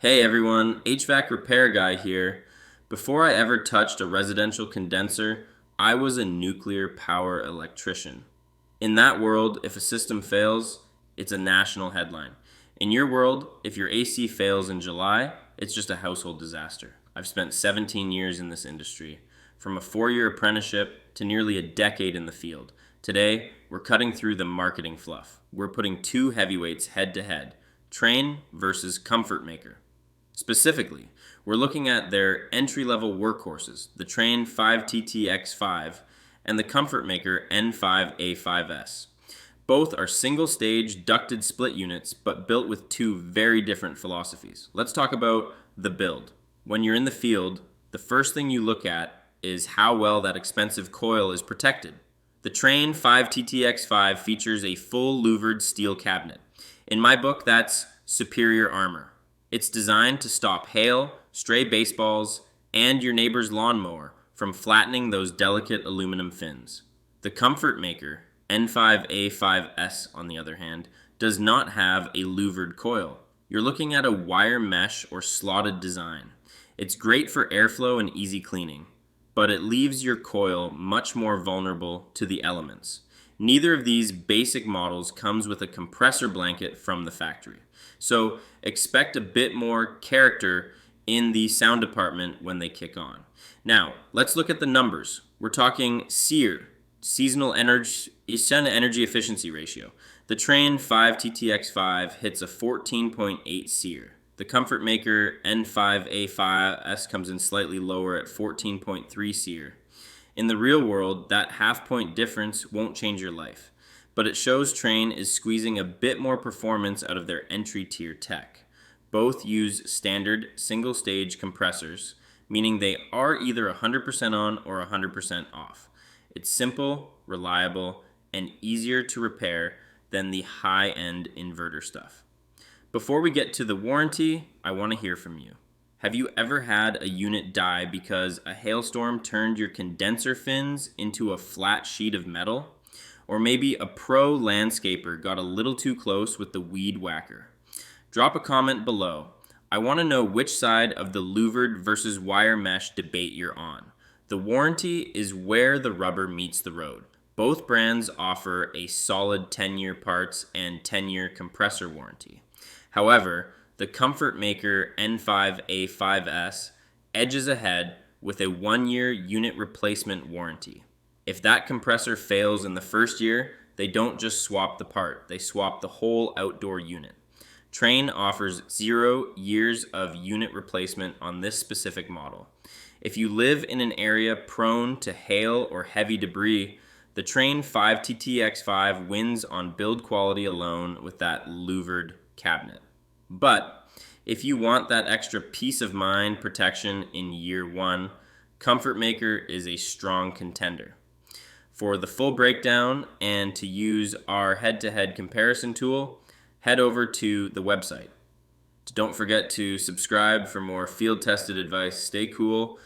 Hey everyone, HVAC Repair Guy here. Before I ever touched a residential condenser, I was a nuclear power electrician. In that world, if a system fails, it's a national headline. In your world, if your AC fails in July, it's just a household disaster. I've spent 17 years in this industry, from a 4-year apprenticeship to nearly a decade in the field. Today, we're cutting through the marketing fluff. We're putting two heavyweights head to head, Trane versus Comfortmaker. Specifically, we're looking at their entry-level workhorses, the Trane 5TTX5 and the Comfortmaker N5A5S. Both are single-stage ducted split units, but built with two very different philosophies. Let's talk about the build. When you're in the field, the first thing you look at is how well that expensive coil is protected. The Trane 5TTX5 features a full louvered steel cabinet. In my book, that's superior armor. It's designed to stop hail, stray baseballs, and your neighbor's lawnmower from flattening those delicate aluminum fins. The Comfortmaker N5A5S, on the other hand, does not have a louvered coil. You're looking at a wire mesh or slotted design. It's great for airflow and easy cleaning, but it leaves your coil much more vulnerable to the elements. Neither of these basic models comes with a compressor blanket from the factory. So expect a bit more character in the sound department when they kick on. Now, let's look at the numbers. We're talking SEER, Seasonal Energy Efficiency Ratio. The Trane 5TTX5 hits a 14.8 SEER. The Comfortmaker N5A5S comes in slightly lower at 14.3 SEER. In the real world, that half-point difference won't change your life, but it shows Trane is squeezing a bit more performance out of their entry-tier tech. Both use standard single-stage compressors, meaning they are either 100% on or 100% off. It's simple, reliable, and easier to repair than the high-end inverter stuff. Before we get to the warranty, I want to hear from you. Have you ever had a unit die because a hailstorm turned your condenser fins into a flat sheet of metal? Or maybe a pro landscaper got a little too close with the weed whacker? Drop a comment below. I want to know which side of the louvered versus wire mesh debate you're on. The warranty is where the rubber meets the road. Both brands offer a solid 10-year parts and 10-year compressor warranty. However, the Comfortmaker N5A5S edges ahead with a 1-year unit replacement warranty. If that compressor fails in the first year, they don't just swap the part, they swap the whole outdoor unit. Trane offers 0 years of unit replacement on this specific model. If you live in an area prone to hail or heavy debris, the Trane 5TTX5 wins on build quality alone with that louvered cabinet. But if you want that extra peace of mind protection in year 1, Comfortmaker is a strong contender. For the full breakdown and to use our head-to-head comparison tool, head over to the website. Don't forget to subscribe for more field-tested advice. Stay cool,